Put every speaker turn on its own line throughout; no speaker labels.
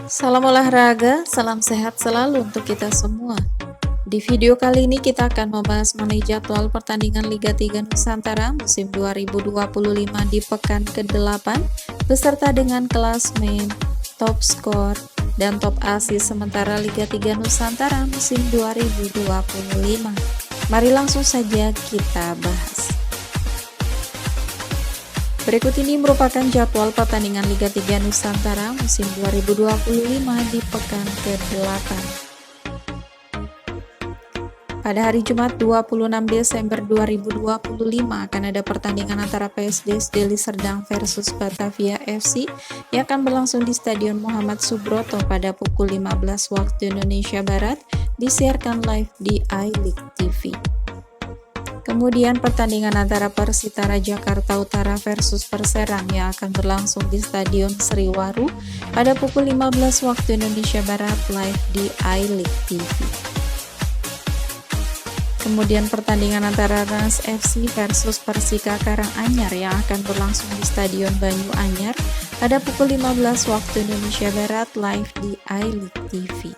Salam olahraga, salam sehat selalu untuk kita semua. Di video kali ini kita akan membahas mengenai jadwal pertandingan Liga 3 Nusantara musim 2025 di pekan ke-8 beserta dengan klasmen, top skor, dan top asis sementara Liga 3 Nusantara musim 2025. Mari langsung saja kita bahas. Berikut ini merupakan jadwal pertandingan Liga 3 Nusantara musim 2025 di pekan ke-8. Pada hari Jumat 26 Desember 2025 akan ada pertandingan antara PSDS Deli Serdang versus Batavia FC yang akan berlangsung di Stadion Muhammad Subroto pada pukul 15 waktu Indonesia Barat, disiarkan live di iLeague TV. Kemudian pertandingan antara Persitara Jakarta Utara versus Perserang yang akan berlangsung di Stadion Sriwaru pada pukul 15 waktu Indonesia Barat live di iLeague TV. Kemudian pertandingan antara Rans FC versus Persika Karanganyar yang akan berlangsung di Stadion Banyu Anyar pada pukul 15 waktu Indonesia Barat live di iLeague TV.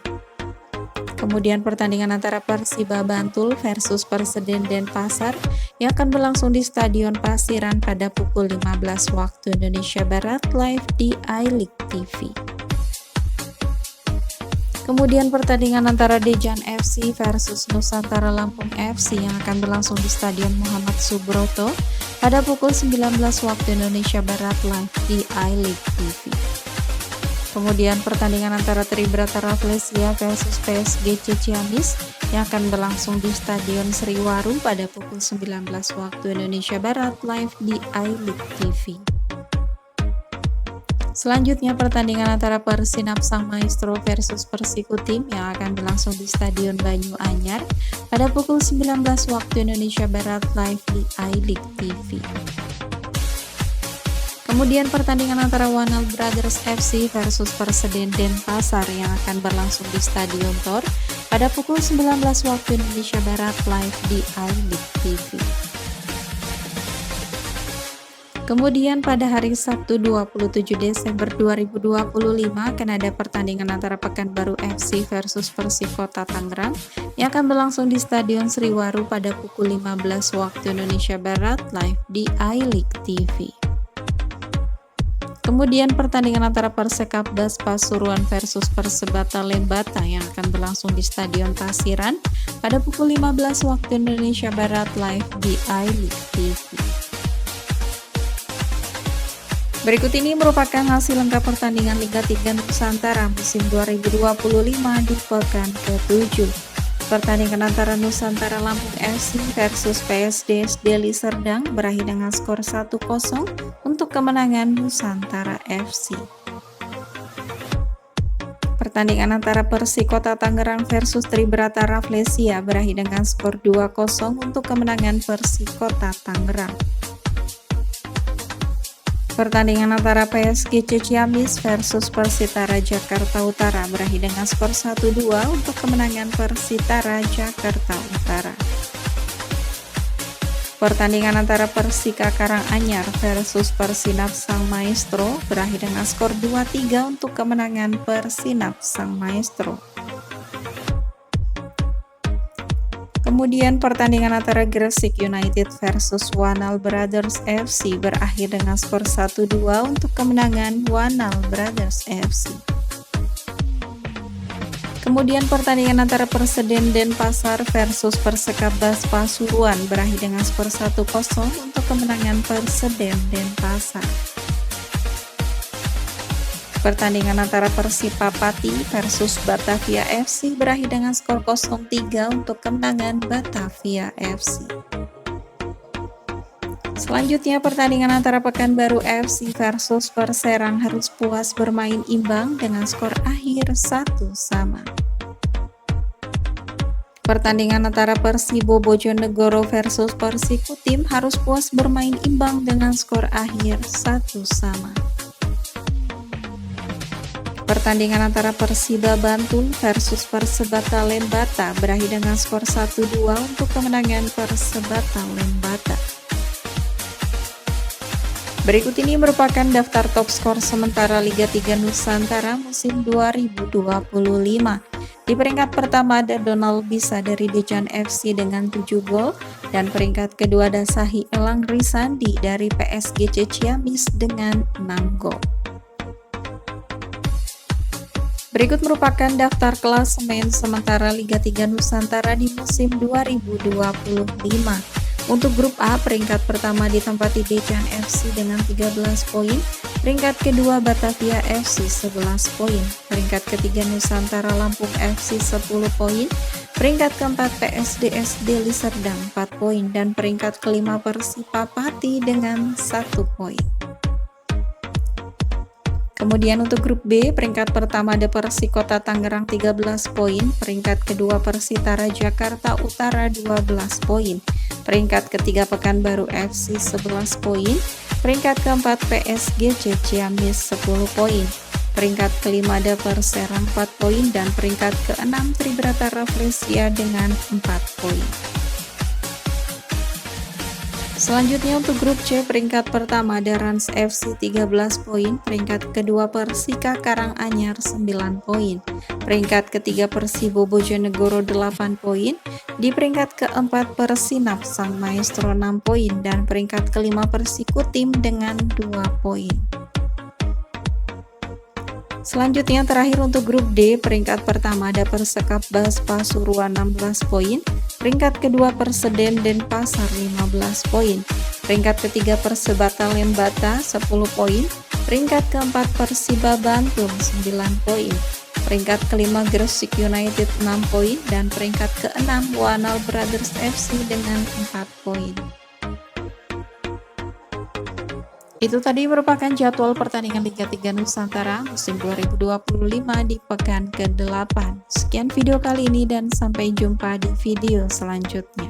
Kemudian pertandingan antara Persiba Bantul versus Perseden Denpasar yang akan berlangsung di Stadion Pasiran pada pukul 15 waktu Indonesia Barat live di iLeague TV. Kemudian pertandingan antara Dejan FC versus Nusantara Lampung FC yang akan berlangsung di Stadion Muhammad Subroto pada pukul 19 waktu Indonesia Barat live di iLeague TV. Kemudian pertandingan antara Tribrata Rafflesia versus PSG Ciamis yang akan berlangsung di Stadion Sriwaru pada pukul 19 waktu Indonesia Barat live di iLeague TV. Selanjutnya pertandingan antara Persinap Sang Maestro versus Persikutim yang akan berlangsung di Stadion Banyu Anyar pada pukul 19 waktu Indonesia Barat live di iLeague TV. Kemudian pertandingan antara Wanal Brothers FC versus Perseden Denpasar yang akan berlangsung di Stadion Tor pada pukul 19 waktu Indonesia Barat live di iLeague TV. Kemudian pada hari Sabtu 27 Desember 2025 akan ada pertandingan antara Pekanbaru FC versus Persikota Tangerang yang akan berlangsung di Stadion Sriwaru pada pukul 15 waktu Indonesia Barat live di iLeague TV. Kemudian pertandingan antara Persekabdas Pasuruan versus Persebaya Lembata yang akan berlangsung di Stadion Pasiran pada pukul 15 waktu Indonesia Barat live di iLeague TV. Berikut ini merupakan hasil lengkap pertandingan Liga 3 Nusantara musim 2025 di pekan ke-7. Pertandingan antara Nusantara Lampung FC versus PSDS Deli Serdang berakhir dengan skor 1-0 untuk kemenangan Nusantara FC. Pertandingan antara Persikota Tangerang versus Tribrata Rafflesia berakhir dengan skor 2-0 untuk kemenangan Persikota Tangerang. Pertandingan antara PSG Ciamis versus Persitara Jakarta Utara berakhir dengan skor 1-2 untuk kemenangan Persitara Jakarta Utara. Pertandingan antara Persika Karanganyar versus Persinap Sang Maestro berakhir dengan skor 2-3 untuk kemenangan Persinap Sang Maestro. Kemudian pertandingan antara Gresik United versus Wanal Brothers FC berakhir dengan skor 1-2 untuk kemenangan Wanal Brothers FC. Kemudian pertandingan antara Perseden Denpasar versus Persekabdas Pasuruan berakhir dengan skor 1-0 untuk kemenangan Perseden Denpasar. Pertandingan antara Persipa Pati versus Batavia FC berakhir dengan skor 0-3 untuk kemenangan Batavia FC. Selanjutnya pertandingan antara Pekanbaru FC versus Perserang harus puas bermain imbang dengan skor akhir 1-1. Pertandingan antara Persibo Bojonegoro versus Persikutim harus puas bermain imbang dengan skor akhir 1-1. Pertandingan antara Persiba Bantul versus Persebaya Lembata berakhir dengan skor 1-2 untuk kemenangan Persebaya Lembata. Berikut ini merupakan daftar top skor sementara Liga 3 Nusantara musim 2025. Di peringkat pertama ada Donald Bisa dari Dejan FC dengan 7 gol, dan peringkat kedua ada Sahi Elang Risandi dari PSGC Ciamis dengan 6 gol. Berikut merupakan daftar klasemen sementara Liga 3 Nusantara di musim 2025. Untuk grup A, peringkat pertama ditempati Dejan FC dengan 13 poin, peringkat kedua Batavia FC 11 poin, peringkat ketiga Nusantara Lampung FC 10 poin, peringkat keempat PSDS Deli Serdang 4 poin, dan peringkat kelima Persipa Pati dengan 1 poin. Kemudian untuk grup B, peringkat pertama ada Persikota Tangerang 13 poin, peringkat kedua Persitara Jakarta Utara 12 poin, peringkat ketiga Pekanbaru FC 11 poin, peringkat keempat PSGC Ciamis 10 poin, peringkat kelima ada Persera 4 poin, dan peringkat keenam Tribrata Rafflesia dengan 4 poin. Selanjutnya untuk grup C, peringkat pertama ada Rans FC 13 poin, peringkat kedua Persika Karanganyar 9 poin, peringkat ketiga Persibo Bojonegoro 8 poin, di peringkat keempat Persinap Sang Maestro 6 poin, dan peringkat kelima Persikutim dengan 2 poin. Selanjutnya terakhir untuk grup D, peringkat pertama ada Persekap Bas Pasuruan 16 poin, peringkat kedua Perseden Denpasar 15 poin, peringkat ketiga Persebata Lembata 10 poin, peringkat keempat Persiba Bantul 9 poin, peringkat kelima Gresik United 6 poin, dan peringkat keenam Wanal Brothers FC dengan 4 poin. Itu tadi merupakan jadwal pertandingan Liga 3 Nusantara musim 2025 di pekan ke-8. Sekian video kali ini dan sampai jumpa di video selanjutnya.